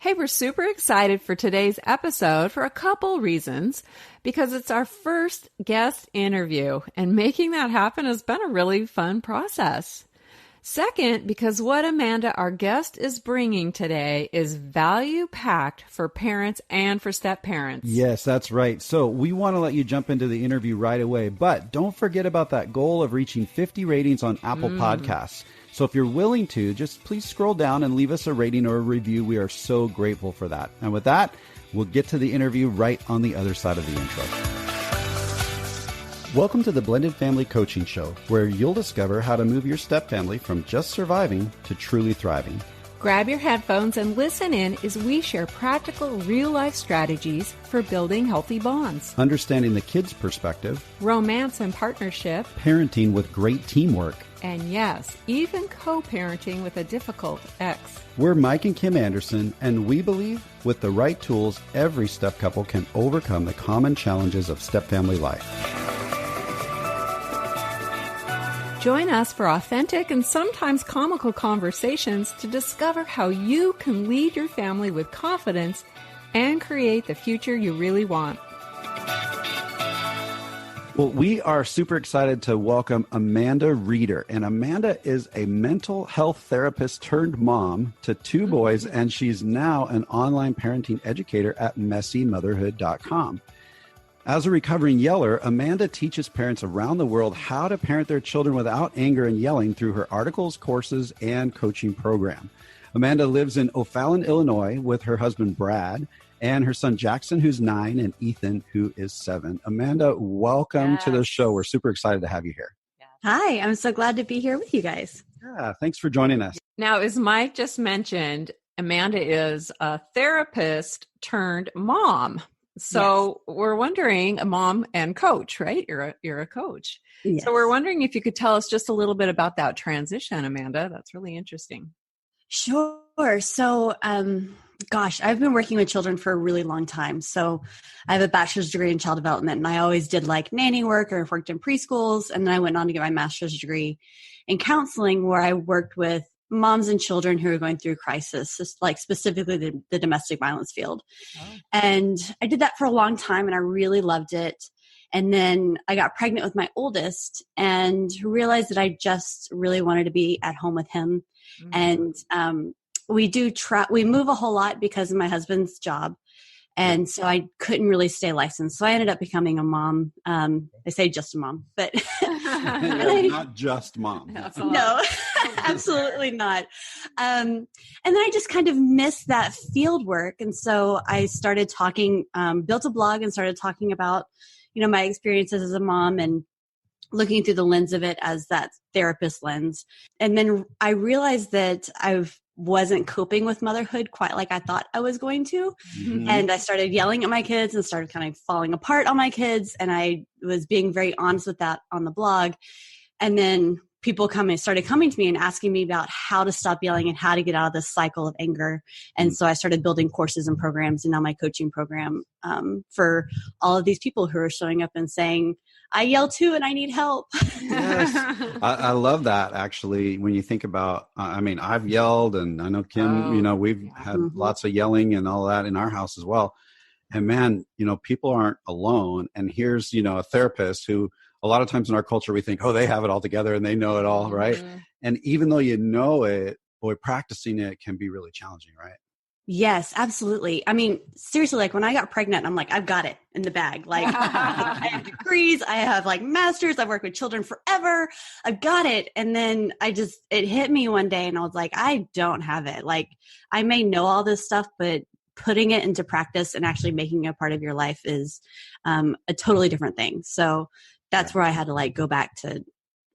Hey, we're super excited for today's episode for a couple reasons, because it's our first guest interview, and making that happen has been a really fun process. Second, because what Amanda, our guest, is bringing today is value-packed for parents and for step-parents. Yes, that's right. So we want to let you jump into the interview right away, but don't forget about that goal of reaching 50 ratings on Apple Podcasts. So if you're willing to, just please scroll down and leave us a rating or a review. We are so grateful for that. And with that, we'll get to the interview right on the other side of the intro. Welcome to the Blended Family Coaching Show, where you'll discover how to move your step family from just surviving to truly thriving. Grab your headphones and listen in as we share practical real-life strategies for building healthy bonds, Understanding the kids' perspective, romance and partnership, parenting with great teamwork. and yes, even co-parenting with a difficult ex. We're Mike and Kim Anderson, and we believe with the right tools, every step couple can overcome the common challenges of step family life. Join us for authentic and sometimes comical conversations to discover how you can lead your family with confidence and create the future you really want. Well, we are super excited to welcome Amanda Rueter. And Amanda is a mental health therapist turned mom to two boys, and she's now an online parenting educator at messymotherhood.com. As a recovering yeller, Amanda teaches parents around the world how to parent their children without anger and yelling through her articles, courses, and coaching program. Amanda lives in O'Fallon, Illinois with her husband, Brad, and her son, Jackson, who's 9, and Ethan, who is 7. Amanda, welcome to the show. We're super excited to have you here. Hi, I'm so glad to be here with you guys. Yeah, thanks for joining us. Now, as Mike just mentioned, Amanda is a therapist turned mom. So We're wondering, a mom and coach, right? You're a coach. Yes. So we're wondering if you could tell us just a little bit about that transition, Amanda. That's really interesting. Sure. So, I've been working with children for a really long time. So I have a bachelor's degree in child development, and I always did like nanny work or worked in preschools. And then I went on to get my master's degree in counseling, where I worked with moms and children who are going through crisis, like specifically the domestic violence field. Oh. And I did that for a long time, and I really loved it. And then I got pregnant with my oldest and realized that I just really wanted to be at home with him. Mm-hmm. And we move a whole lot because of my husband's job. And so I couldn't really stay licensed. So I ended up becoming a mom. They say just a mom, but not just mom. No, absolutely not. And then I just kind of missed that field work. And so I started talking, built a blog and started talking about, my experiences as a mom and looking through the lens of it as that therapist lens. And then I realized that I wasn't coping with motherhood quite like I thought I was going to. Mm-hmm. And I started yelling at my kids and started kind of falling apart on my kids. And I was being very honest with that on the blog. And then people started coming to me and asking me about how to stop yelling and how to get out of this cycle of anger. And so I started building courses and programs, and now my coaching program for all of these people who are showing up and saying, I yell too and I need help. Yes. I love that, actually, when you think about, I've yelled, and I know Kim, we've had lots of yelling and all that in our house as well. And man, people aren't alone. And here's, a therapist who a lot of times in our culture, we think, oh, they have it all together and they know it all, right? Mm-hmm. And even though you know it, boy, practicing it can be really challenging, right? Yes, absolutely. I mean, seriously, like when I got pregnant, I'm like, I've got it in the bag. Like I have degrees, I have like masters, I've worked with children forever. I've got it. And then it hit me one day and I was like, I don't have it. Like I may know all this stuff, but putting it into practice and actually making it a part of your life is a totally different thing. So that's where I had to like go back to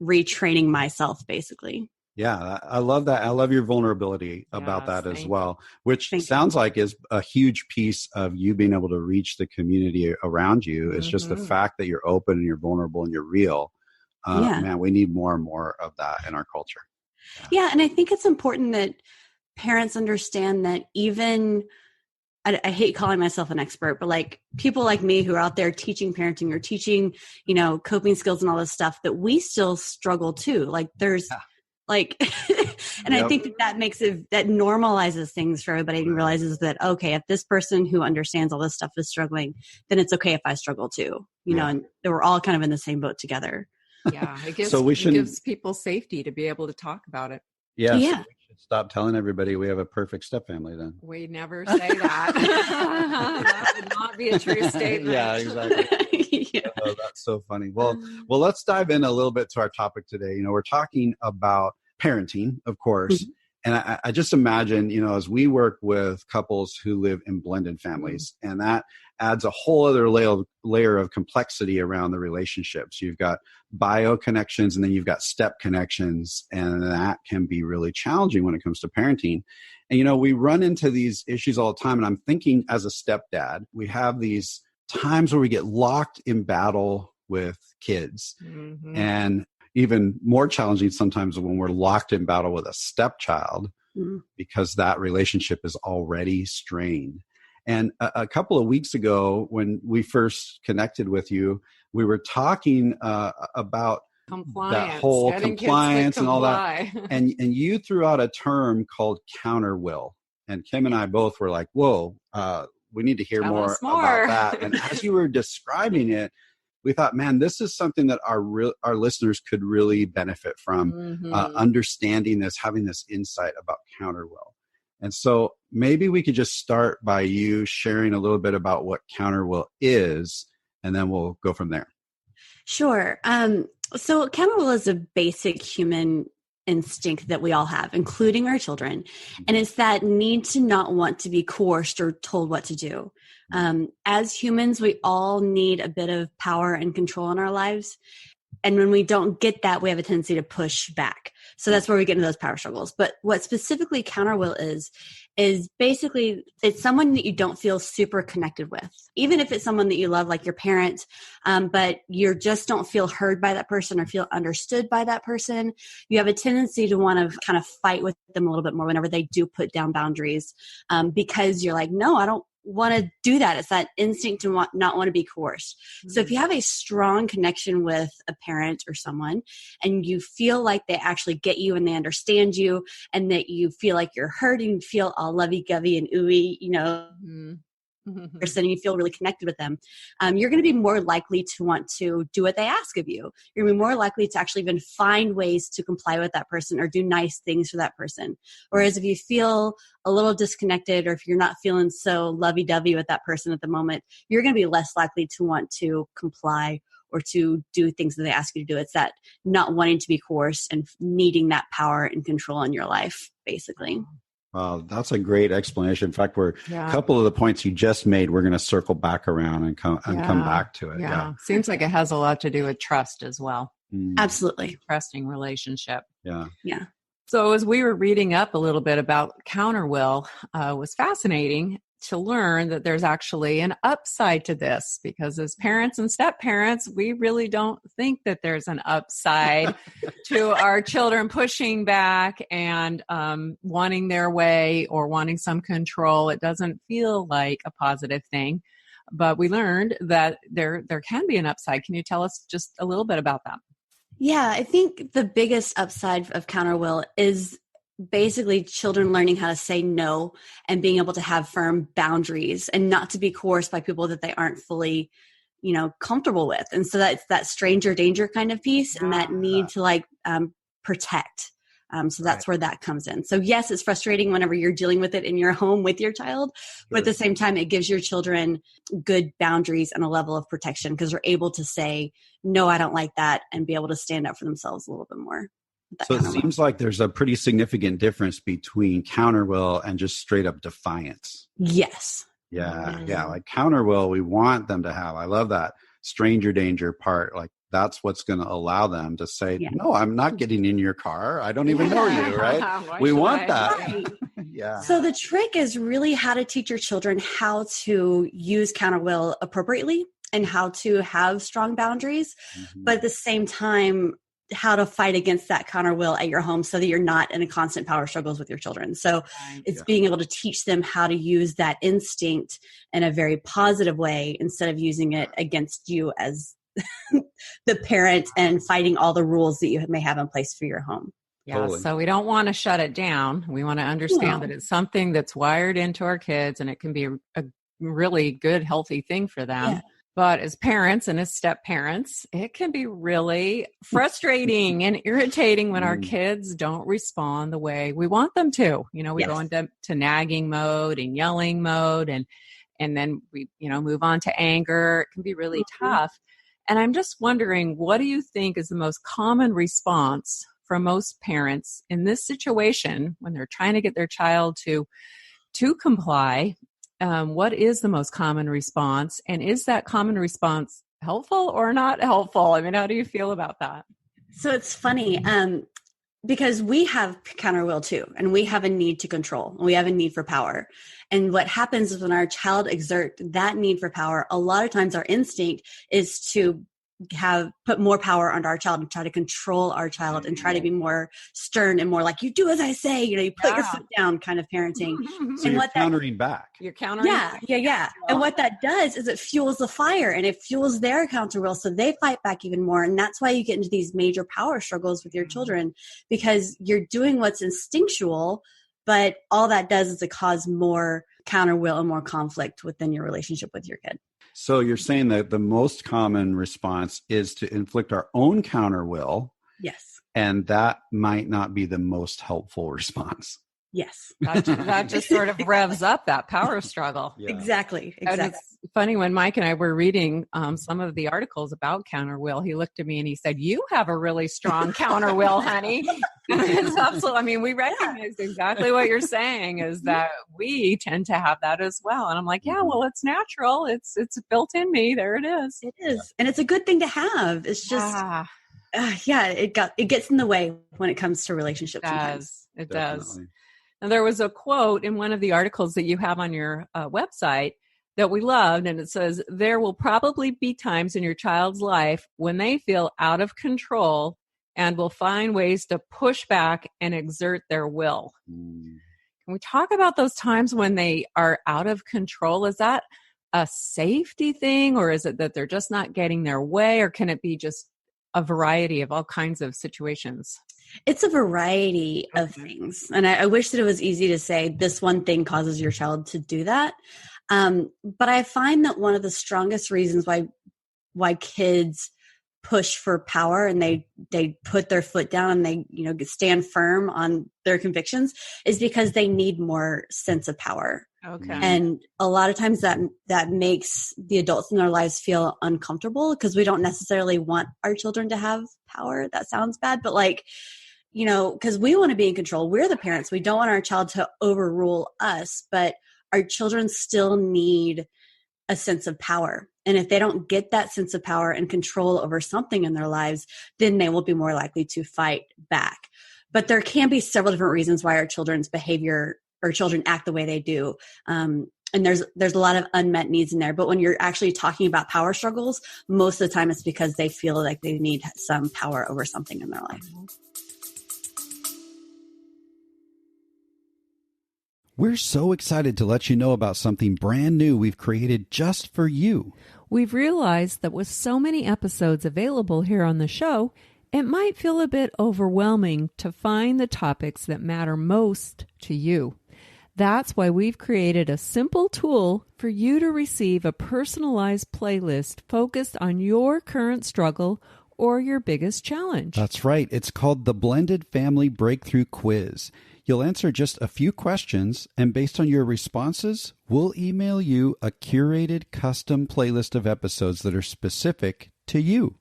retraining myself, basically. Yeah, I love that. I love your vulnerability about that as well, which sounds like is a huge piece of you being able to reach the community around you. It's just the fact that you're open and you're vulnerable and you're real. Man, we need more and more of that in our culture. Yeah, and I think it's important that parents understand that even I hate calling myself an expert, but like people like me who are out there teaching parenting or teaching, coping skills and all this stuff, that we still struggle too. Like there's like And I think that makes it, that normalizes things for everybody and realizes that, okay, if this person who understands all this stuff is struggling, then it's okay if I struggle too, you know, and we're all kind of in the same boat together. Yeah. It gives people safety to be able to talk about it. Yeah. So we should stop telling everybody we have a perfect step family then. We never say that. That would not be a true statement. Yeah, exactly. Oh, that's so funny. Well, let's dive in a little bit to our topic today. You know, we're talking about parenting, of course. And I just imagine, you know, as we work with couples who live in blended families, and that adds a whole other layer of complexity around the relationships. You've got bio connections, and then you've got step connections, and that can be really challenging when it comes to parenting. And, you know, we run into these issues all the time. And I'm thinking as a stepdad, we have these times where we get locked in battle with kids. And even more challenging sometimes when we're locked in battle with a stepchild because that relationship is already strained. And a couple of weeks ago, when we first connected with you, we were talking about that whole compliance and all that. And you threw out a term called counter will. And Kim and I both were like, whoa, we need to hear more about that. And as you were describing it, we thought, man, this is something that our listeners could really benefit from, understanding this, having this insight about counter will. And so maybe we could just start by you sharing a little bit about what counter will is, and then we'll go from there. Sure. So counter will is a basic human instinct that we all have, including our children. And it's that need to not want to be coerced or told what to do. As humans, we all need a bit of power and control in our lives. And when we don't get that, we have a tendency to push back. So that's where we get into those power struggles. But what specifically counter will is basically it's someone that you don't feel super connected with, even if it's someone that you love, like your parent, but you just don't feel heard by that person or feel understood by that person. You have a tendency to want to kind of fight with them a little bit more whenever they do put down boundaries, because you're like, no, I don't want to do that. It's that instinct to not want to be coerced. So if you have a strong connection with a parent or someone and you feel like they actually get you and they understand you and that you feel like you're heard and you feel all lovey-govey and ooey, you know, person, and you feel really connected with them, you're going to be more likely to want to do what they ask of you. You're going to be more likely to actually even find ways to comply with that person or do nice things for that person. Whereas if you feel a little disconnected or if you're not feeling so lovey-dovey with that person at the moment, you're going to be less likely to want to comply or to do things that they ask you to do. It's that not wanting to be coerced and needing that power and control in your life, basically. Wow, that's a great explanation. In fact, a couple of the points you just made, we're going to circle back around and come back to it. Yeah. Seems like it has a lot to do with trust as well. Absolutely. Trusting relationship. Yeah. So as we were reading up a little bit about counter will, was fascinating to learn that there's actually an upside to this, because as parents and step parents, we really don't think that there's an upside to our children pushing back and wanting their way or wanting some control. It doesn't feel like a positive thing, but we learned that there can be an upside. Can you tell us just a little bit about that? Yeah, I think the biggest upside of counter will is basically children learning how to say no and being able to have firm boundaries and not to be coerced by people that they aren't fully, you know, comfortable with. And so that's that stranger danger kind of piece and that need to protect. So that's where that comes in. So yes, it's frustrating whenever you're dealing with it in your home with your child, but at the same time, it gives your children good boundaries and a level of protection because they're able to say, no, I don't like that, and be able to stand up for themselves a little bit more. So it seems like there's a pretty significant difference between counter will and just straight up defiance. Yes. Yeah. Like counter will, we want them to have, I love that stranger danger part. Like that's what's going to allow them to say, no, I'm not getting in your car. I don't even know you, right? We want that. Right. So the trick is really how to teach your children how to use counter will appropriately and how to have strong boundaries, but at the same time, how to fight against that counter will at your home so that you're not in a constant power struggles with your children. So it's being able to teach them how to use that instinct in a very positive way instead of using it against you as the parent and fighting all the rules that you may have in place for your home. Yeah, Totally. so we don't want to shut it down. We want to understand that it's something that's wired into our kids and it can be a really good, healthy thing for them. Yeah. But as parents and as step parents, it can be really frustrating and irritating when our kids don't respond the way we want them to. You know, we go into nagging mode and yelling mode, and then we, move on to anger. It can be really tough. And I'm just wondering, what do you think is the most common response from most parents in this situation when they're trying to get their child to comply? What is the most common response? And is that common response helpful or not helpful? I mean, how do you feel about that? So it's funny because we have counter will too, and we have a need to control, and we have a need for power. And what happens is when our child exert that need for power, a lot of times our instinct is to put more power onto our child and try to control our child and try to be more stern and more like, you do as I say, you put your foot down kind of parenting. So and you're countering back. You're countering back. Yeah. And what that does is it fuels the fire and it fuels their counter will. So they fight back even more. And that's why you get into these major power struggles with your children, because you're doing what's instinctual, but all that does is it cause more counter will and more conflict within your relationship with your kid. So you're saying that the most common response is to inflict our own counter will. Yes. And that might not be the most helpful response. Yes. That just sort of revs up that power struggle. Yeah. Exactly. And it's funny, when Mike and I were reading some of the articles about counter will, he looked at me and he said, you have a really strong counter will, honey. It's absolutely, I mean, we recognize exactly what you're saying is that we tend to have that as well. And I'm like, yeah, well, it's natural. It's built in me. There it is. It is. And it's a good thing to have. It's just, it gets in the way when it comes to relationships. It does. And there was a quote in one of the articles that you have on your website that we loved, and it says, there will probably be times in your child's life when they feel out of control and will find ways to push back and exert their will. Can we talk about those times when they are out of control? Is that a safety thing, or is it that they're just not getting their way, or can it be just a variety of all kinds of situations? It's a variety of things. And I wish that it was easy to say this one thing causes your child to do that. But I find that one of the strongest reasons why kids push for power and they put their foot down and they, stand firm on their convictions is because they need more sense of power. Okay. And a lot of times that makes the adults in our lives feel uncomfortable because we don't necessarily want our children to have power. That sounds bad, but because we want to be in control. We're the parents. We don't want our child to overrule us, but our children still need a sense of power. And if they don't get that sense of power and control over something in their lives, then they will be more likely to fight back. But there can be several different reasons why our children's behavior or children act the way they do. And there's a lot of unmet needs in there. But when you're actually talking about power struggles, most of the time it's because they feel like they need some power over something in their life. We're so excited to let you know about something brand new we've created just for you. We've realized that with so many episodes available here on the show, it might feel a bit overwhelming to find the topics that matter most to you. That's why we've created a simple tool for you to receive a personalized playlist focused on your current struggle or your biggest challenge. That's right. It's called the Blended Family Breakthrough Quiz. You'll answer just a few questions, and based on your responses, we'll email you a curated custom playlist of episodes that are specific to you.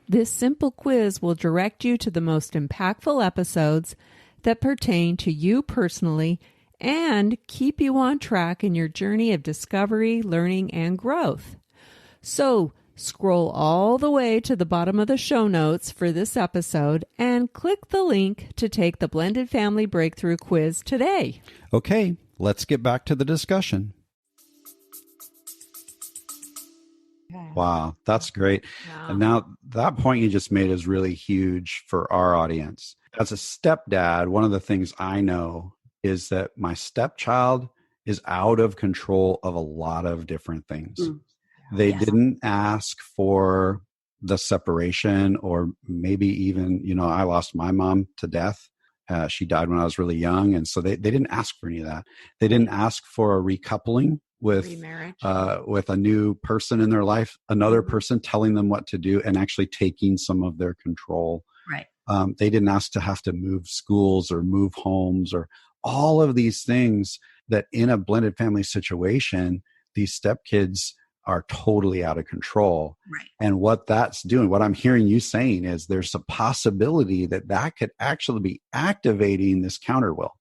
This simple quiz will direct you to the most impactful episodes that pertain to you personally and keep you on track in your journey of discovery, learning, and growth. So, scroll all the way to the bottom of the show notes for this episode and click the link to take the Blended Family Breakthrough Quiz today. Okay, let's get back to the discussion. Wow, that's great. Wow. And now that point you just made is really huge for our audience. As a stepdad, one of the things I know is that my stepchild is out of control of a lot of different things. They didn't ask for the separation, or maybe even, I lost my mom to death. She died when I was really young. And so they didn't ask for any of that. They didn't ask for a recoupling with Remarriage. With a new person in their life, another person telling them what to do and actually taking some of their control. Right. They didn't ask to have to move schools or move homes or all of these things that in a blended family situation, these stepkids are totally out of control. Right. And what that's doing, what I'm hearing you saying is there's a possibility that that could actually be activating this counter will.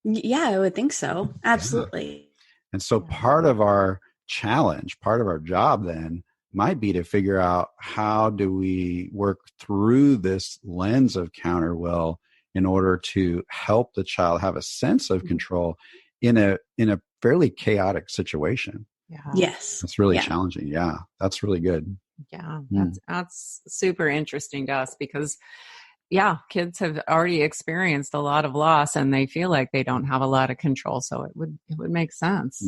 Yeah, I would think so. Absolutely. Yeah. And so part of our challenge, part of our job then might be to figure out how do we work through this lens of counter will in order to help the child have a sense of control in a fairly chaotic situation. Yeah. Yes. It's really challenging. Yeah. That's really good. Yeah. That's super interesting to us because kids have already experienced a lot of loss and they feel like they don't have a lot of control. So it would make sense.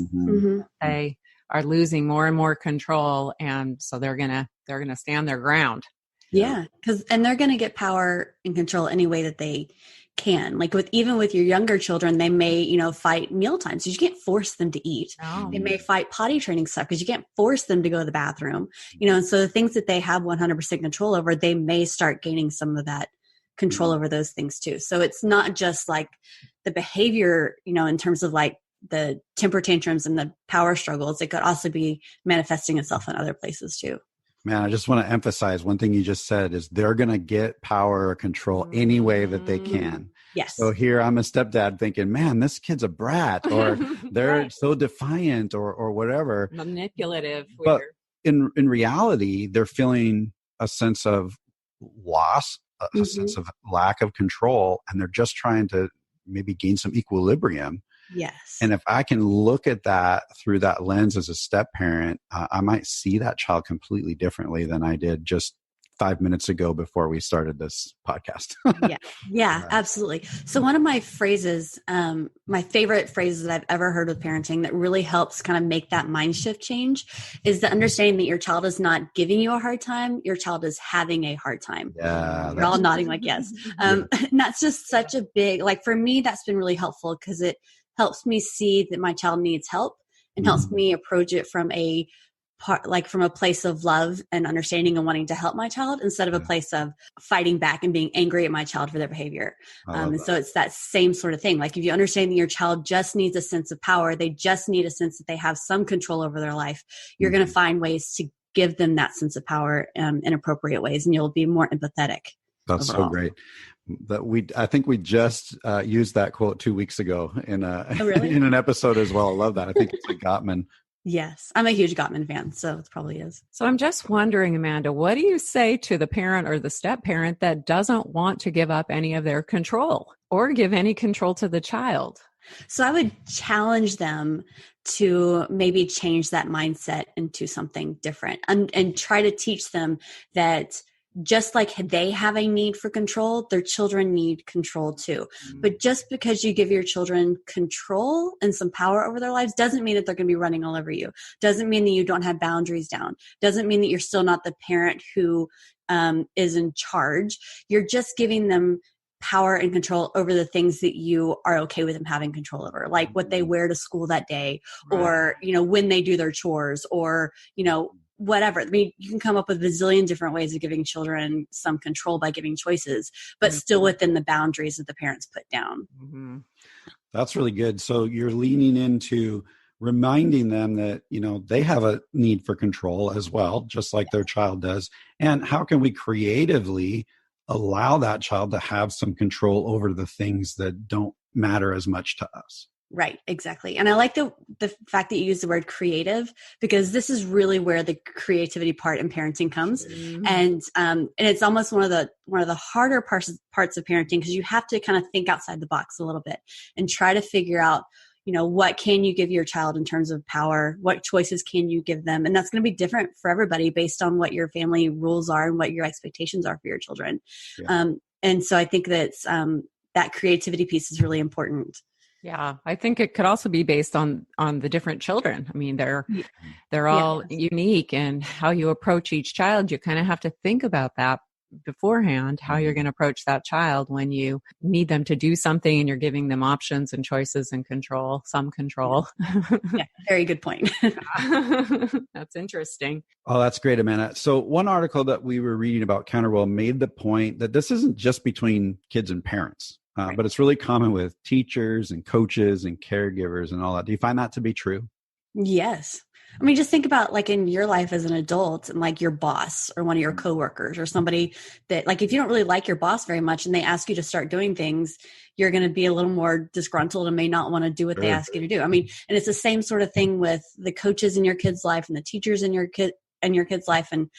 They are losing more and more control. And so they're going to stand their ground. Yeah. And they're going to get power and control any way that they can. Like even with your younger children, they may, fight meal times because you can't force them to eat. Oh. They may fight potty training stuff because you can't force them to go to the bathroom, and so the things that they have 100% control over, they may start gaining some of that control over those things too. So it's not just like the behavior, in terms of like the temper tantrums and the power struggles. It could also be manifesting itself in other places too. Man, I just want to emphasize one thing you just said is they're going to get power or control any way that they can. Yes. So here I'm a stepdad thinking, man, this kid's a brat or they're so defiant or whatever. Manipulative. But in reality, they're feeling a sense of loss, a sense of lack of control, and they're just trying to maybe gain some equilibrium. Yes. And if I can look at that through that lens as a step parent, I might see that child completely differently than I did just 5 minutes ago before we started this podcast. Yeah, absolutely. So one of my phrases, my favorite phrases that I've ever heard with parenting that really helps kind of make that mind shift change is the understanding that your child is not giving you a hard time. Your child is having a hard time. Yeah. You're all nodding like yes. And that's just such a big, like for me, that's been really helpful because it helps me see that my child needs help and helps me approach it from a place of love and understanding and wanting to help my child instead of a place of fighting back and being angry at my child for their behavior. And so it's that same sort of thing. Like if you understand that your child just needs a sense of power, they just need a sense that they have some control over their life, you're going to find ways to give them that sense of power in appropriate ways, and you'll be more empathetic. That's overall. So great. I think we just used that quote 2 weeks ago in in an episode as well. I love that. I think it's a Gottman. Yes, I'm a huge Gottman fan, so it probably is. So I'm just wondering, Amanda, what do you say to the parent or the step parent that doesn't want to give up any of their control or give any control to the child? So I would challenge them to maybe change that mindset into something different and try to teach them that just like they have a need for control, their children need control too. But just because you give your children control and some power over their lives doesn't mean that they're going to be running all over you. Doesn't mean that you don't have boundaries down. Doesn't mean that you're still not the parent who is in charge. You're just giving them power and control over the things that you are okay with them having control over, like what they wear to school that day, or, when they do their chores, or, whatever. I mean, you can come up with a zillion different ways of giving children some control by giving choices, but still within the boundaries that the parents put down. That's really good. So you're leaning into reminding them that, they have a need for control as well, just like their child does. And how can we creatively allow that child to have some control over the things that don't matter as much to us? Right, exactly. And I like the fact that you use the word creative, because this is really where the creativity part in parenting comes. And it's almost one of the harder parts of parenting, because you have to kind of think outside the box a little bit and try to figure out, what can you give your child in terms of power? What choices can you give them? And that's going to be different for everybody based on what your family rules are and what your expectations are for your children. And so I think that that creativity piece is really important. Yeah, I think it could also be based on the different children. I mean, they're all unique, and how you approach each child, you kind of have to think about that beforehand how you're going to approach that child when you need them to do something and you're giving them options and choices and control, some control. Yeah, very good point. That's interesting. Oh, that's great, Amanda. So one article that we were reading about counterwill made the point that this isn't just between kids and parents, Right. but it's really common with teachers and coaches and caregivers and all that. Do you find that to be true? Yes. I mean, just think about like in your life as an adult and like your boss or one of your coworkers or somebody that like, if you don't really like your boss very much and they ask you to start doing things, you're going to be a little more disgruntled and may not want to do what they ask you to do. I mean, and it's the same sort of thing with the coaches in your kid's life and the teachers in your kid's life and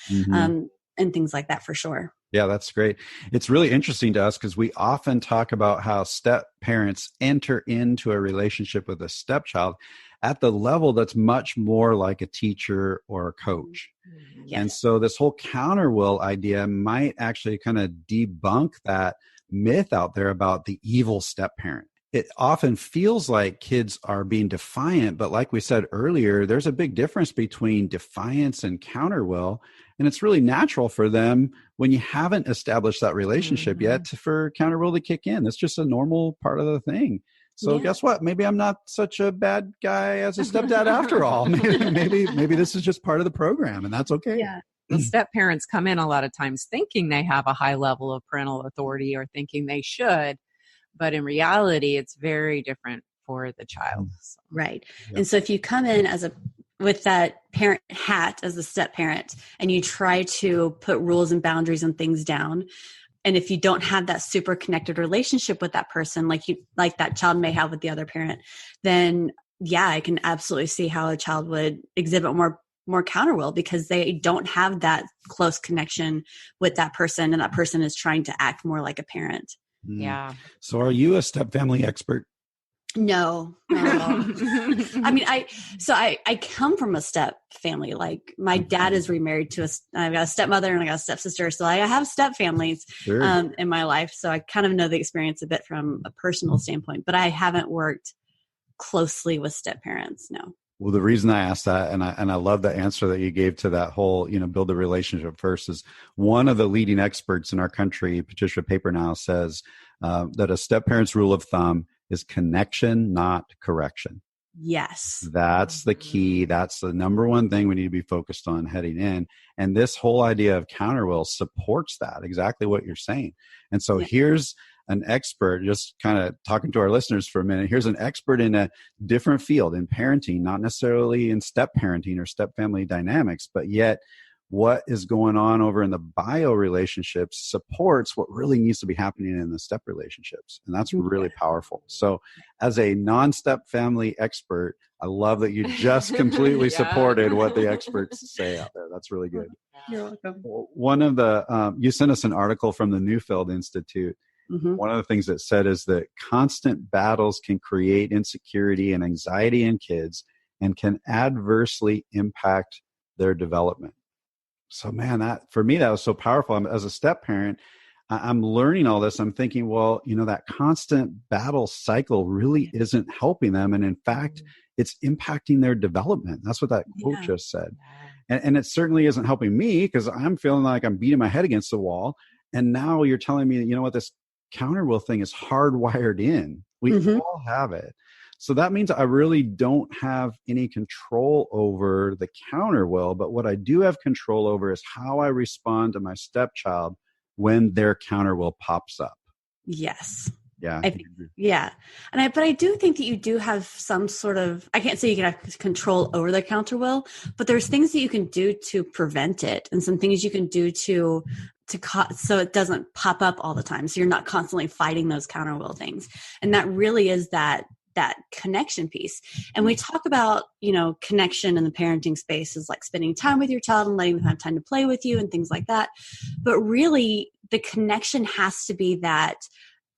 things like that for sure. Yeah, that's great. It's really interesting to us because we often talk about how step parents enter into a relationship with a stepchild at the level that's much more like a teacher or a coach. Yes. And so this whole counterwill idea might actually kind of debunk that myth out there about the evil step parent. It often feels like kids are being defiant, but like we said earlier, there's a big difference between defiance and counterwill. And it's really natural for them when you haven't established that relationship yet for counterwill to kick in. That's just a normal part of the thing. So guess what? Maybe I'm not such a bad guy as a stepdad after all. Maybe this is just part of the program and that's okay. Yeah. The step parents come in a lot of times thinking they have a high level of parental authority or thinking they should, but in reality, it's very different for the child. So. Right. Yeah. And so if you come in with that parent hat as a step parent and you try to put rules and boundaries and things down, and if you don't have that super connected relationship with that person, like that child may have with the other parent, then yeah, I can absolutely see how a child would exhibit more counterwill because they don't have that close connection with that person, and that person is trying to act more like a parent. Yeah. So are you a step family expert? No. I mean, I come from a step family. Like my dad is remarried to I've got a stepmother and I got a stepsister. So I have step families in my life. So I kind of know the experience a bit from a personal standpoint, but I haven't worked closely with step parents. No. Well, the reason I asked that, and I love the answer that you gave to that whole, build a relationship first, is one of the leading experts in our country, Patricia Papernow, says that a step parent's rule of thumb is connection, not correction. Yes. That's the key. That's the number one thing we need to be focused on heading in. And this whole idea of counterwill supports that, exactly what you're saying. And so here's an expert, just kind of talking to our listeners for a minute. Here's an expert in a different field in parenting, not necessarily in step parenting or step family dynamics, but yet what is going on over in the bio relationships supports what really needs to be happening in the step relationships. And that's really powerful. So as a non-step family expert, I love that you just completely supported what the experts say out there. That's really good. You're welcome. One of the, you sent us an article from the Neufeld Institute. One of the things that said is that constant battles can create insecurity and anxiety in kids and can adversely impact their development. So man, that for me, that was so powerful. As a step parent, I'm learning all this. I'm thinking, well, that constant battle cycle really isn't helping them. And in fact, it's impacting their development. That's what that quote just said. And it certainly isn't helping me because I'm feeling like I'm beating my head against the wall. And now you're telling me, this counterwill thing is hardwired in. We all have it. So that means I really don't have any control over the counterwill, but what I do have control over is how I respond to my stepchild when their counterwill pops up. Yes. Yeah. But I do think that you do have some sort of, I can't say you can have control over the counterwill, but there's things that you can do to prevent it and some things you can do so it doesn't pop up all the time. So you're not constantly fighting those counterwill things. And that really is that connection piece. And we talk about, connection in the parenting space is like spending time with your child and letting them have time to play with you and things like that. But really the connection has to be that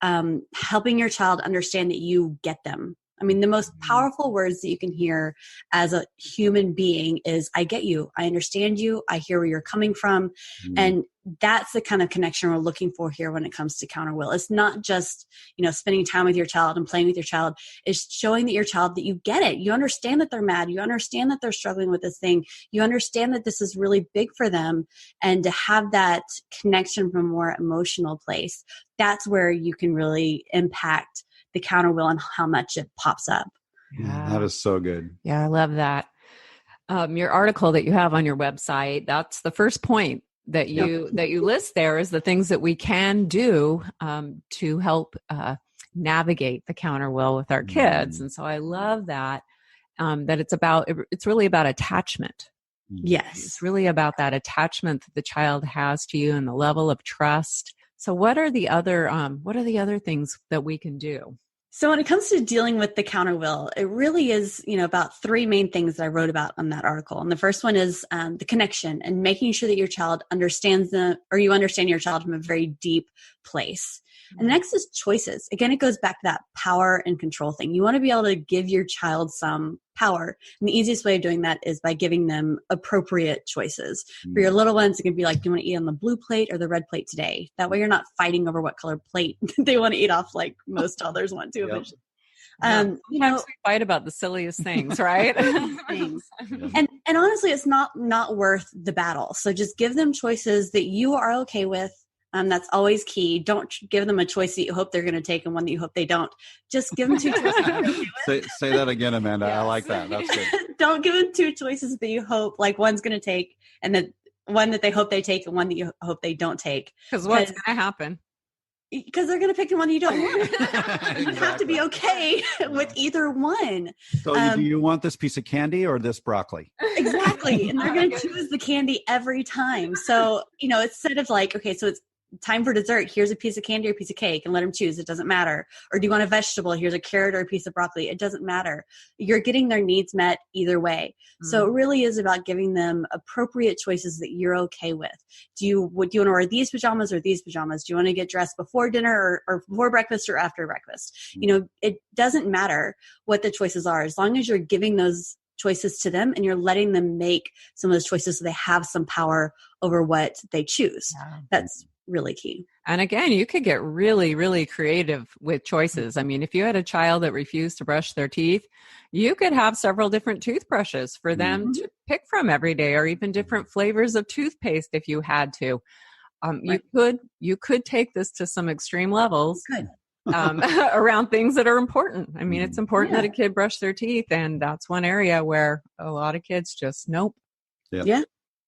helping your child understand that you get them. I mean, the most powerful words that you can hear as a human being is, I get you. I understand you. I hear where you're coming from. And that's the kind of connection we're looking for here when it comes to counterwill. It's not just, spending time with your child and playing with your child. It's showing that your child that you get it. You understand that they're mad. You understand that they're struggling with this thing. You understand that this is really big for them. And to have that connection from a more emotional place, that's where you can really impact the counterwill and how much it pops up. Yeah, that is so good. Yeah, I love that. Your article that you have on your website, that's the first point that you list there, is the things that we can do to help navigate the counterwill with our kids. And so I love that it's really about attachment. Yes. It's really about that attachment that the child has to you and the level of trust. So what are the other things that we can do? So when it comes to dealing with the counterwill, it really is, about three main things that I wrote about on that article. And the first one is the connection and making sure that your child understands you understand your child from a very deep place. And the next is choices. Again, it goes back to that power and control thing. You want to be able to give your child some power. And the easiest way of doing that is by giving them appropriate choices. For your little ones, it can be like, do you want to eat on the blue plate or the red plate today? That way you're not fighting over what color plate they want to eat off, like most toddlers want to eventually. We fight about the silliest things, right? Things. And honestly, it's not worth the battle. So just give them choices that you are okay with. That's always key. Don't give them a choice that you hope they're going to take and one that you hope they don't. Just give them two choices. Say that again, Amanda. Yes. I like that. That's good. Don't give them two choices that you hope, like one's going to take, and then one that they hope they take and one that you hope they don't take. Because what's going to happen? Because they're going to pick the one you don't want. Exactly. You have to be okay with either one. So do you want this piece of candy or this broccoli? Exactly. And they're going to choose the candy every time. So, instead of like, okay, so it's time for dessert. Here's a piece of candy or a piece of cake, and let them choose. It doesn't matter. Or do you want a vegetable? Here's a carrot or a piece of broccoli. It doesn't matter. You're getting their needs met either way. So it really is about giving them appropriate choices that you're okay with. Do you want to wear these pajamas or these pajamas? Do you want to get dressed before dinner or before breakfast or after breakfast? It doesn't matter what the choices are, as long as you're giving those choices to them and you're letting them make some of those choices so they have some power over what they choose. Yeah. That's really key. And again, you could get really, really creative with choices. I mean, if you had a child that refused to brush their teeth, you could have several different toothbrushes for them to pick from every day, or even different flavors of toothpaste if you had to. Right. You could take this to some extreme levels around things that are important. I mean, it's important that a kid brush their teeth, and that's one area where a lot of kids just nope. Yeah.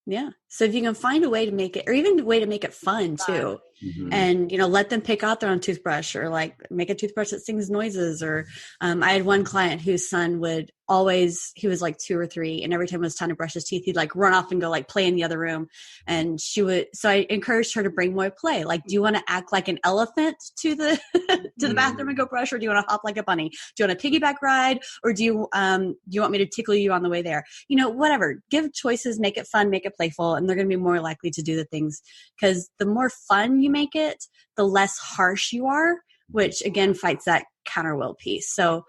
Yeah. So if you can find a way to make it, or even a way to make it fun too, and, let them pick out their own toothbrush, or like make a toothbrush that sings noises. Or I had one client whose son he was like 2 or 3, and every time it was time to brush his teeth, he'd like run off and go like play in the other room. And so I encouraged her to bring more play. Like, do you want to act like an elephant to the bathroom and go brush, or do you want to hop like a bunny? Do you want a piggyback ride, or do you want me to tickle you on the way there? Whatever. Give choices, make it fun, make it playful, and they're going to be more likely to do the things, because the more fun you make it, the less harsh you are, which again fights that counterwill piece. So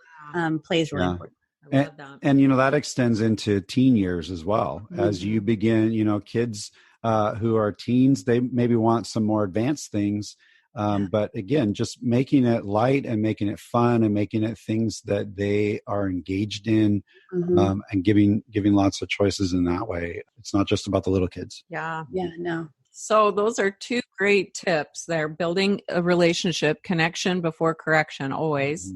play is really important. And that extends into teen years as well. As you begin, kids who are teens, they maybe want some more advanced things. But again, just making it light and making it fun and making it things that they are engaged in, and giving lots of choices in that way. It's not just about the little kids. Yeah. Yeah. No. So those are 2 great tips. They're building a relationship, connection before correction, always.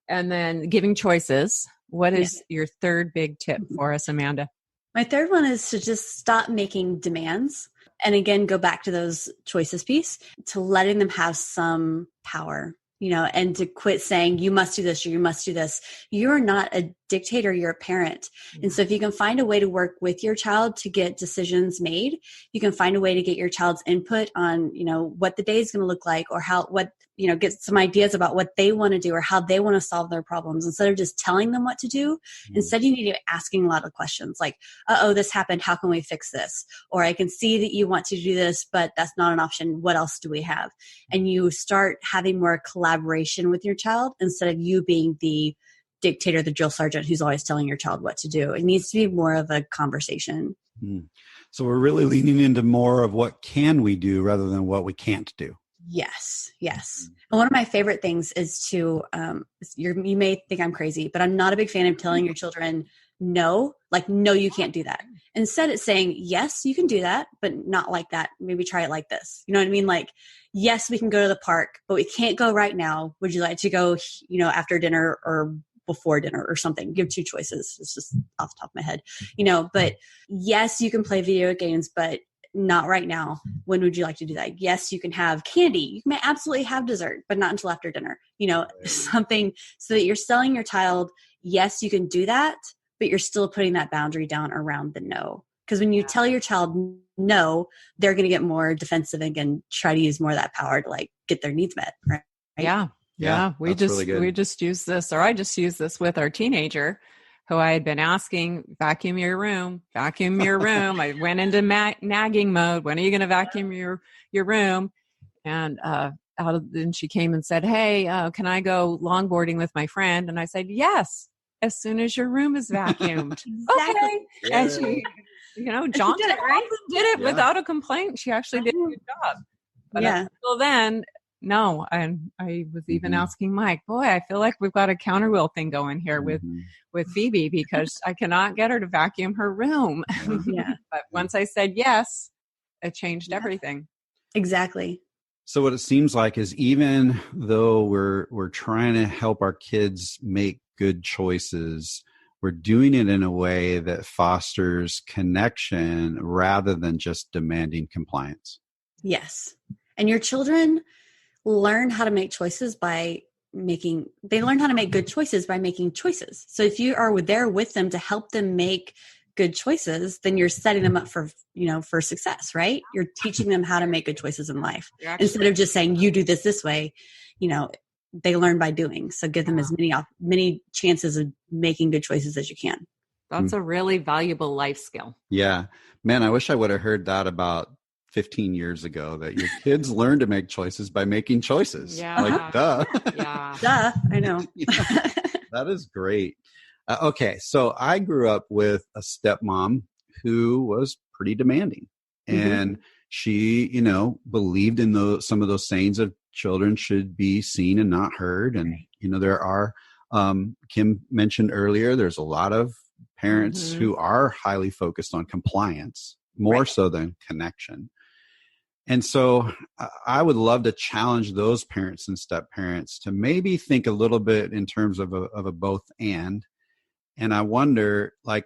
And then giving choices. What is your third big tip for us, Amanda? My third one is to just stop making demands. And again, go back to those choices piece, to letting them have some power, and to quit saying, you must do this or you must do this. You're not a dictator, you're a parent. And so if you can find a way to work with your child to get decisions made, you can find a way to get your child's input on, what the day is going to look like, or get some ideas about what they want to do or how they want to solve their problems. Instead of just telling them what to do, instead you need to be asking a lot of questions like, this happened. How can we fix this? Or I can see that you want to do this, but that's not an option. What else do we have? And you start having more collaboration with your child instead of you being the dictator, the drill sergeant who's always telling your child what to do. It needs to be more of a conversation. So we're really leaning into more of what can we do rather than what we can't do. Yes. Yes. And one of my favorite things is to, you may think I'm crazy, but I'm not a big fan of telling your children, no, like, no, you can't do that. Instead it's saying, yes, you can do that, but not like that. Maybe try it like this. You know what I mean? Like, yes, we can go to the park, but we can't go right now. Would you like to go, after dinner or before dinner or something? Give 2 choices. It's just off the top of my head, but yes, you can play video games, but not right now. When would you like to do that? Yes, you can have candy. You may absolutely have dessert, but not until after dinner, something so that you're telling your child, yes, you can do that, but you're still putting that boundary down around the no. Because when you tell your child no, they're going to get more defensive and can try to use more of that power to like get their needs met. Right? Yeah. We just use this, or I just use this with our teenager who I had been asking, vacuum your room. I went into nagging mode. When are you going to vacuum your room? And then she came and said, hey, can I go longboarding with my friend? And I said, yes, as soon as your room is vacuumed. Exactly. Okay. Yeah. And she, John did it without a complaint. She actually did a good job. But until then, no. And I was even asking Mike, boy, I feel like we've got a counterwheel thing going here with Phoebe, because I cannot get her to vacuum her room. But once I said yes, it changed everything. Exactly. So what it seems like is, even though we're trying to help our kids make good choices, we're doing it in a way that fosters connection rather than just demanding compliance. Yes. And your children learn how to make choices by they learn how to make good choices by making choices. So if you are there with them to help them make good choices, then you're setting them up for success, right? You're teaching them how to make good choices in life. Instead of just saying, you do this way, they learn by doing. So give them as many chances of making good choices as you can. That's a really valuable life skill. Yeah, man, I wish I would have heard that about 15 years ago, that your kids learn to make choices by making choices. Yeah. Like, duh. Yeah. Duh. I know. That is great. Okay. So I grew up with a stepmom who was pretty demanding, and she, believed in some of those sayings of children should be seen and not heard. And, there are, Kim mentioned earlier, there's a lot of parents who are highly focused on compliance, more so than connection. And so I would love to challenge those parents and step parents to maybe think a little bit in terms of a both and. And I wonder, like,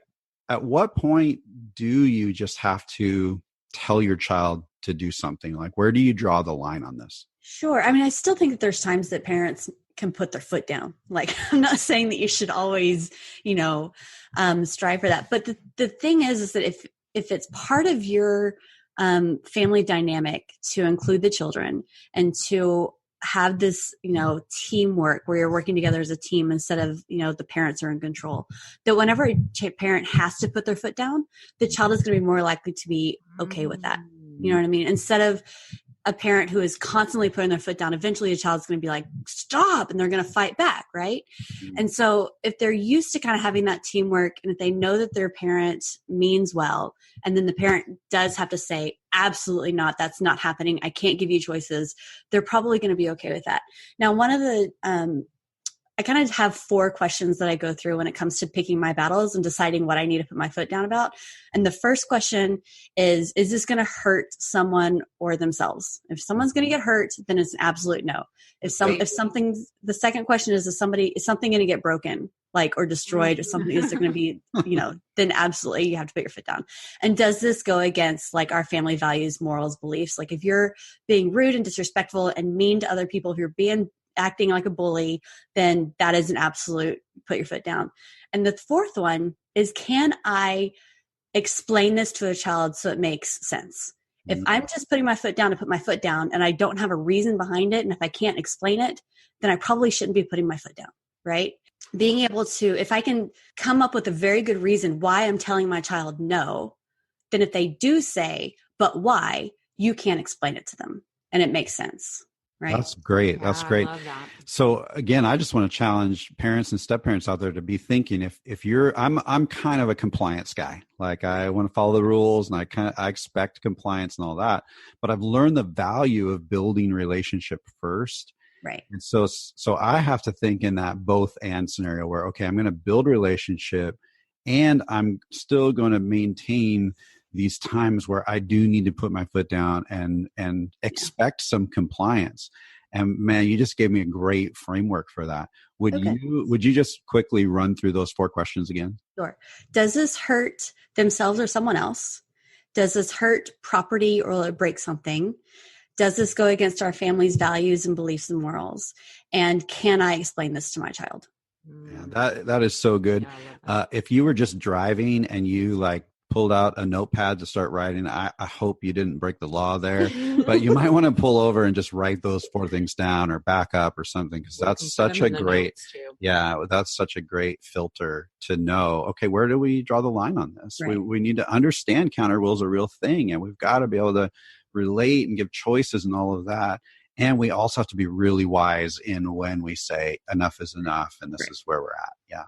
at what point do you just have to tell your child to do something? Like, where do you draw the line on this? Sure. I mean, I still think that there's times that parents can put their foot down. Like, I'm not saying that you should always, strive for that. But the thing is that if it's part of your family dynamic to include the children and to have this, teamwork where you're working together as a team instead of, the parents are in control, that whenever a parent has to put their foot down, the child is going to be more likely to be okay with that. You know what I mean? Instead of a parent who is constantly putting their foot down, eventually a child's going to be like, stop, and they're going to fight back. Right. And so if they're used to kind of having that teamwork, and if they know that their parent means well, and then the parent does have to say, absolutely not, that's not happening, I can't give you choices, they're probably going to be okay with that. Now, one of the, I kind of have 4 questions that I go through when it comes to picking my battles and deciding what I need to put my foot down about. And the first question is this going to hurt someone or themselves? If someone's going to get hurt, then it's an absolute no. The second question is something going to get broken, like, or destroyed, or something is going to be, then absolutely you have to put your foot down. And does this go against like our family values, morals, beliefs? Like, if you're being rude and disrespectful and mean to other people, if you're acting like a bully, then that is an absolute put your foot down. And the fourth one is, can I explain this to a child so it makes sense? If I'm just putting my foot down to put my foot down and I don't have a reason behind it, and if I can't explain it, then I probably shouldn't be putting my foot down, right? Being able to, if I can come up with a very good reason why I'm telling my child no, then if they do say, but why, you can't explain it to them and it makes sense. Right. That's great. Yeah, That's great. I love that. So again, I just want to challenge parents and step parents out there to be thinking if you're I'm kind of a compliance guy. Like I want to follow the rules and I expect compliance and all that. But I've learned the value of building relationship first. Right. And so I have to think in that both and scenario where, okay, I'm going to build relationship and I'm still going to maintain these times where I do need to put my foot down and expect some compliance. And man, you just gave me a great framework for that. Would you just quickly run through those 4 questions again? Sure. Does this hurt themselves or someone else? Does this hurt property or break something? Does this go against our family's values and beliefs and morals? And can I explain this to my child? Yeah, that is so good. Yeah, if you were just driving and you like pulled out a notepad to start writing, I hope you didn't break the law there, but you might want to pull over and just write those 4 things down or back up or something, because that's such a great, that's such a great filter to know, okay, where do we draw the line on this? Right. We need to understand counterwill is a real thing, and we've got to be able to relate and give choices and all of that. And we also have to be really wise in when we say enough is enough and this is where we're at. Yeah.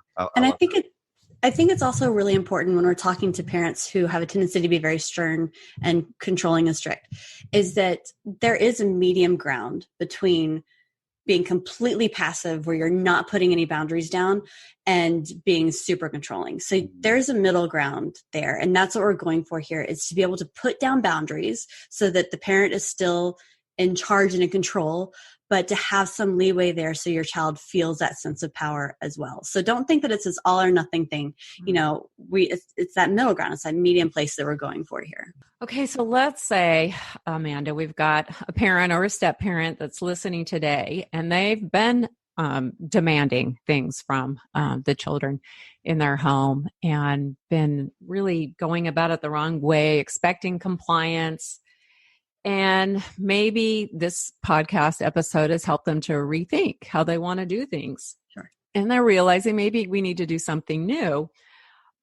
I think it's also really important when we're talking to parents who have a tendency to be very stern and controlling and strict, is that there is a medium ground between being completely passive where you're not putting any boundaries down and being super controlling. So there's a middle ground there. And that's what we're going for here, is to be able to put down boundaries so that the parent is still in charge and in control, but to have some leeway there so your child feels that sense of power as well. So don't think that it's this all or nothing thing. You know, it's that middle ground. It's that medium place that we're going for here. Okay, so let's say, Amanda, we've got a parent or a step parent that's listening today, and they've been demanding things from the children in their home and been really going about it the wrong way, expecting compliance. And maybe this podcast episode has helped them to rethink how they want to do things. Sure. And they're realizing maybe we need to do something new,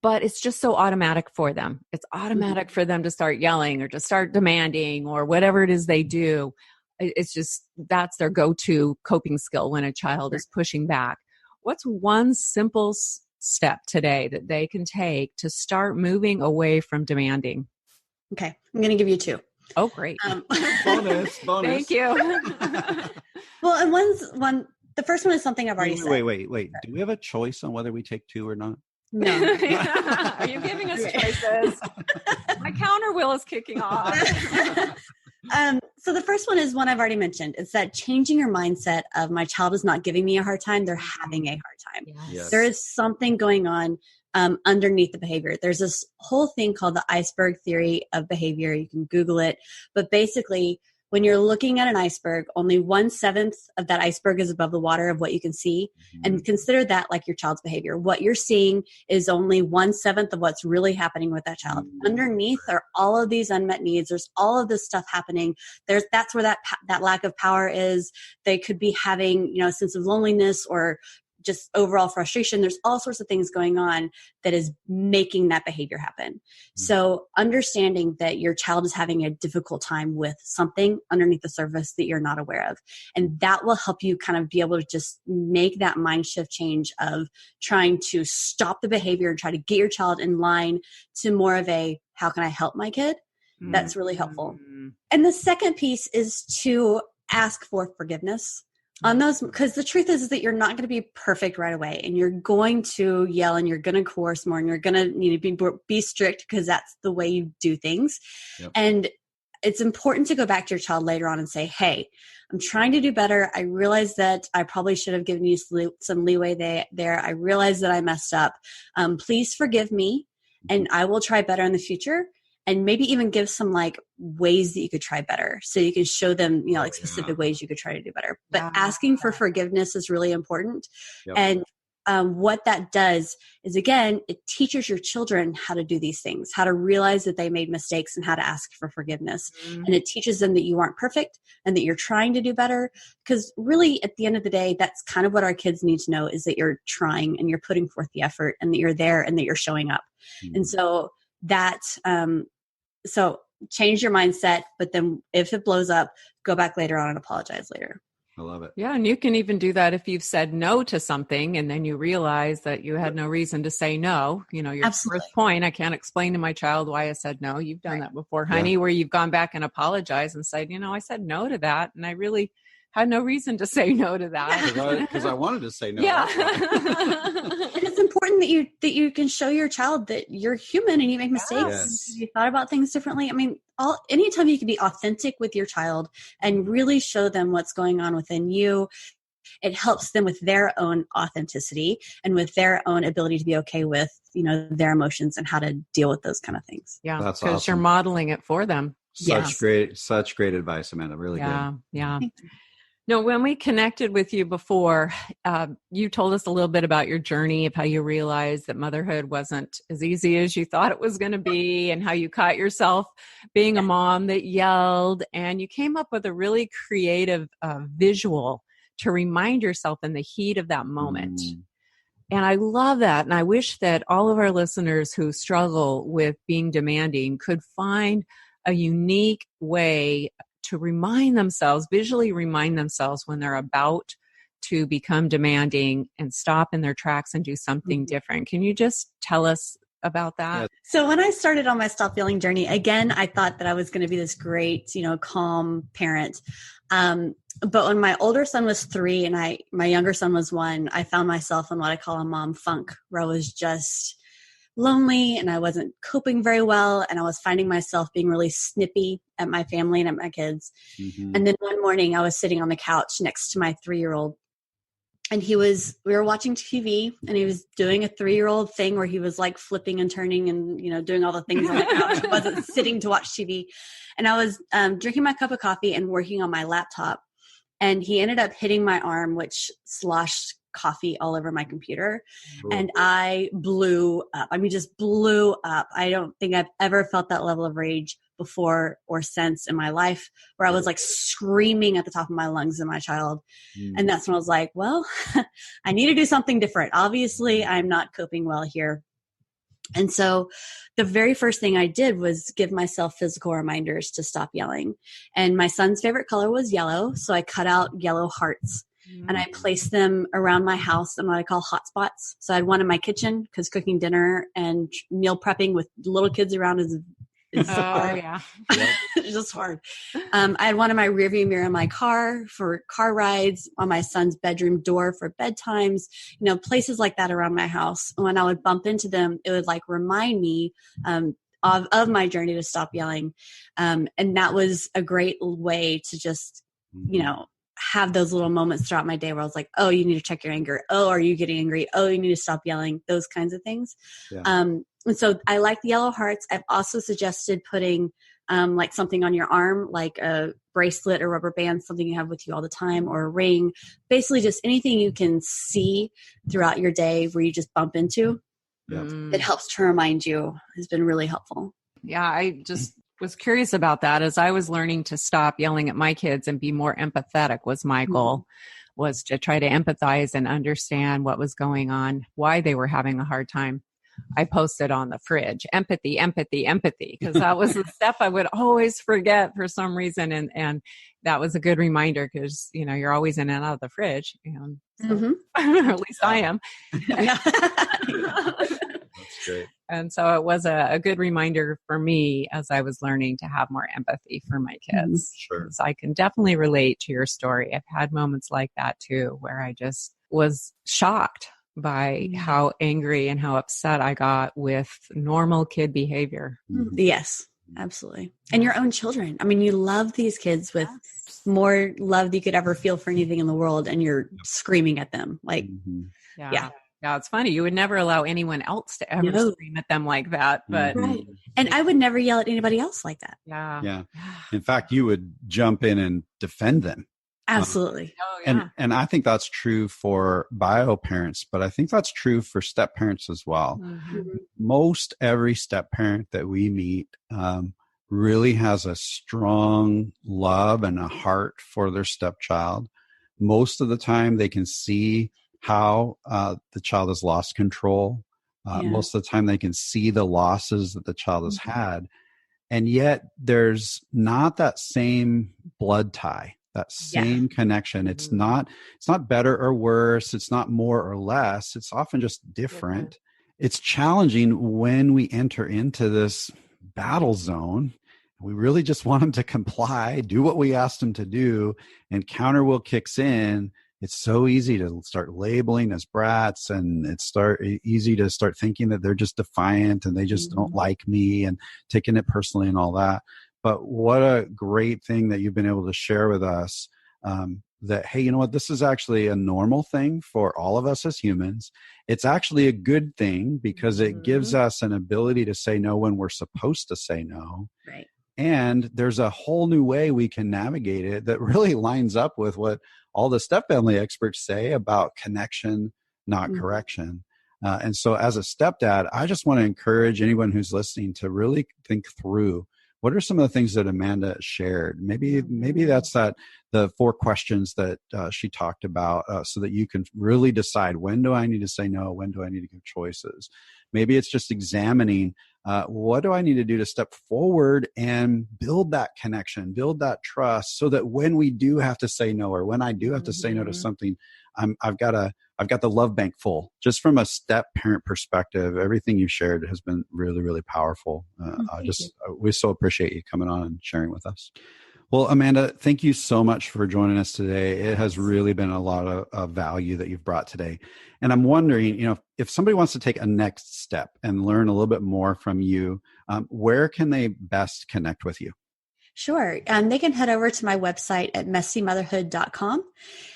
but it's just so automatic for them. It's automatic for them to start yelling or to start demanding or whatever it is they do. It's just, that's their go-to coping skill when a child is pushing back. What's one simple step today that they can take to start moving away from demanding? Okay. I'm going to give you 2. Oh, great. Bonus. Thank you. Well, and the first one is something I've already said. Wait. Do we have a choice on whether we take 2 or not? No. Are you giving us choices? My counter wheel is kicking off. So the first one is one I've already mentioned. It's that changing your mindset of my child is not giving me a hard time. They're having a hard time. Yes. There is something going on underneath the behavior. There's this whole thing called the iceberg theory of behavior. You can Google it. But basically, when you're looking at an iceberg, only 1/7 of that iceberg is above the water of what you can see. And consider that like your child's behavior. What you're seeing is only 1/7 of what's really happening with that child. Underneath are all of these unmet needs. There's all of this stuff happening. That's where that lack of power is. They could be having, a sense of loneliness or just overall frustration. There's all sorts of things going on that is making that behavior happen. So understanding that your child is having a difficult time with something underneath the surface that you're not aware of. And that will help you kind of be able to just make that mind shift change of trying to stop the behavior and try to get your child in line to more of a, how can I help my kid? That's really helpful. And the second piece is to ask for forgiveness on those, because the truth is that you're not going to be perfect right away, and you're going to yell and you're going to coerce more and you're going to need to be strict because that's the way you do things. Yep. And it's important to go back to your child later on and say, hey, I'm trying to do better. I realize that I probably should have given you some leeway there. I realize that I messed up. Please forgive me, and I will try better in the future. And maybe even give some ways that you could try better. So you can show them, specific ways you could try to do better. But asking for forgiveness is really important. Yep. And what that does is, again, it teaches your children how to do these things, how to realize that they made mistakes and how to ask for forgiveness. And it teaches them that you aren't perfect and that you're trying to do better. Because really, at the end of the day, that's kind of what our kids need to know, is that you're trying and you're putting forth the effort and that you're there and that you're showing up. And so that, so change your mindset, but then if it blows up, go back later on and apologize later. I love it. Yeah. And you can even do that if you've said no to something and then you realize that you had no reason to say no. You know, your Absolutely. first point, I can't explain to my child why I said no. You've done that before, honey, where you've gone back and apologized and said, I said no to that. And I really had no reason to say no to that. Because I wanted to say no. Yeah. And it's important that you can show your child that you're human and you make mistakes. Yes. You thought about things differently. I mean, anytime you can be authentic with your child and really show them what's going on within you, it helps them with their own authenticity and with their own ability to be okay with, their emotions and how to deal with those kind of things. Yeah. That's because awesome. you're modeling it for them. Such great advice, Amanda. Really good. Yeah. No, when we connected with you before, you told us a little bit about your journey of how you realized that motherhood wasn't as easy as you thought it was going to be and how you caught yourself being a mom that yelled, and you came up with a really creative visual to remind yourself in the heat of that moment. And I love that. And I wish that all of our listeners who struggle with being demanding could find a unique way to visually remind themselves when they're about to become demanding and stop in their tracks and do something different. Can you just tell us about that? Yeah. So when I started on my stop yelling journey, again, I thought that I was going to be this great, calm parent. But when my older son was 3 and my younger son was 1, I found myself in what I call a mom funk, where I was just lonely and I wasn't coping very well. And I was finding myself being really snippy at my family and at my kids. And then one morning I was sitting on the couch next to my 3-year-old, and we were watching TV, and he was doing a 3-year-old thing where he was like flipping and turning and, doing all the things on the couch. He wasn't sitting to watch TV. And I was drinking my cup of coffee and working on my laptop. And he ended up hitting my arm, which sloshed coffee all over my computer. And I blew up. I mean, just blew up. I don't think I've ever felt that level of rage before or since in my life, where I was like screaming at the top of my lungs at my child. And that's when I was like, well, I need to do something different. Obviously, I'm not coping well here. And so the very first thing I did was give myself physical reminders to stop yelling. And my son's favorite color was yellow. So I cut out yellow hearts and I placed them around my house in what I call hot spots. So I had one in my kitchen, because cooking dinner and meal prepping with little kids around is hard. Yeah. It's just hard. I had one in my rearview mirror in my car for car rides, on my son's bedroom door for bedtimes, places like that around my house. When I would bump into them, it would like remind me of my journey to stop yelling. And that was a great way to just, have those little moments throughout my day where I was like, oh, you need to check your anger. Oh, are you getting angry? Oh, you need to stop yelling. Those kinds of things. Yeah. And so I like the yellow hearts. I've also suggested putting like something on your arm, like a bracelet or rubber band, something you have with you all the time, or a ring, basically just anything you can see throughout your day where you just bump into. Yeah. It helps to remind you, has been really helpful. Yeah. I just was curious about that as I was learning to stop yelling at my kids and be more empathetic was my goal, was to try to empathize and understand what was going on, why they were having a hard time. I posted on the fridge, empathy, because that was the step I would always forget for some reason. And that was a good reminder, because, you're always in and out of the fridge. And so, or at least I am. That's great. And so it was a good reminder for me as I was learning to have more empathy for my kids. Sure. So I can definitely relate to your story. I've had moments like that too, where I just was shocked by how angry and how upset I got with normal kid behavior. Yes, absolutely. And your own children. I mean, you love these kids with more love than you could ever feel for anything in the world, and you're screaming at them. Like, Yeah, it's funny. You would never allow anyone else to ever scream at them like that. But And I would never yell at anybody else like that. Yeah. In fact, you would jump in and defend them. Absolutely. And I think that's true for bio parents, but I think that's true for step parents as well. Most every step parent that we meet really has a strong love and a heart for their stepchild. Most of the time they can see how the child has lost control. Most of the time they can see the losses that the child has had. And yet there's not that same blood tie, that same connection. It's not better or worse. It's not more or less. It's often just different. It's challenging when we enter into this battle zone. We really just want them to comply, do what we asked them to do, and counter will kicks in. It's so easy to start labeling as brats, and it's easy to start thinking that they're just defiant and they just don't like me and taking it personally and all that. But what a great thing that you've been able to share with us, that, hey, you know what, this is actually a normal thing for all of us as humans. It's actually a good thing because it gives us an ability to say no when we're supposed to say no. Right. And there's a whole new way we can navigate it that really lines up with what all the step family experts say about connection, not correction. And so as a stepdad, I just want to encourage anyone who's listening to really think through, what are some of the things that Amanda shared? Maybe that's the 4 questions that she talked about, so that you can really decide, when do I need to say no? When do I need to give choices? Maybe it's just examining, what do I need to do to step forward and build that connection, build that trust, so that when we do have to say no, or when I do have to say no to something, I've got the love bank full. Just from a step parent perspective, everything you shared has been really, really powerful. We so appreciate you coming on and sharing with us. Well, Amanda, thank you so much for joining us today. It has really been a lot of value that you've brought today. And I'm wondering, if somebody wants to take a next step and learn a little bit more from you, where can they best connect with you? Sure. They can head over to my website at messymotherhood.com.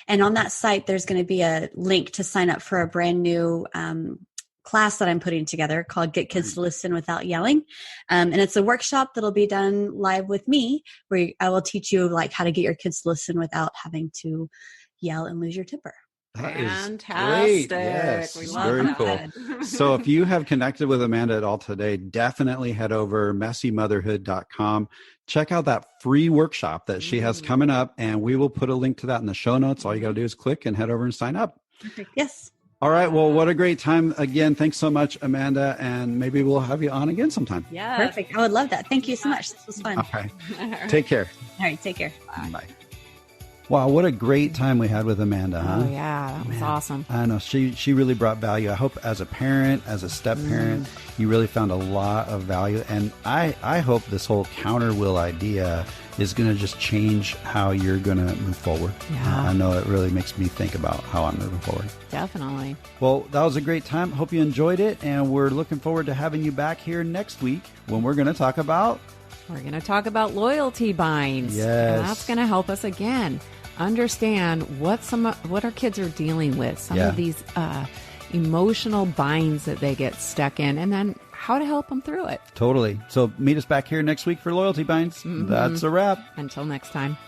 And on that site, there's going to be a link to sign up for a brand new class that I'm putting together called Get Kids to Listen Without Yelling. And it's a workshop that'll be done live with me, where I will teach you how to get your kids to listen without having to yell and lose your temper. Fantastic. Yes, we love very that. cool. So if you have connected with Amanda at all today, definitely head over messymotherhood.com. Check out that free workshop that she has coming up, and we will put a link to that in the show notes. All you got to do is click and head over and sign up. Perfect. Yes. All right. Well, what a great time. Again, thanks so much, Amanda, and maybe we'll have you on again sometime. Yeah. Perfect. I would love that. Thank you so much. This was fun. Okay. Take care. All right. Take care. Bye. Wow, what a great time we had with Amanda, huh? Oh, yeah, that was awesome. I know. She really brought value. I hope as a parent, as a step-parent, you really found a lot of value. And I hope this whole counter will idea is going to just change how you're going to move forward. Yeah. I know it really makes me think about how I'm moving forward. Definitely. Well, that was a great time. Hope you enjoyed it. And we're looking forward to having you back here next week when we're going to talk about... We're going to talk about loyalty binds. Yes. And that's going to help us again understand what our kids are dealing with, some of these emotional binds that they get stuck in, and then how to help them through it. Totally. So meet us back here next week for Loyalty Binds. That's a wrap. Until next time.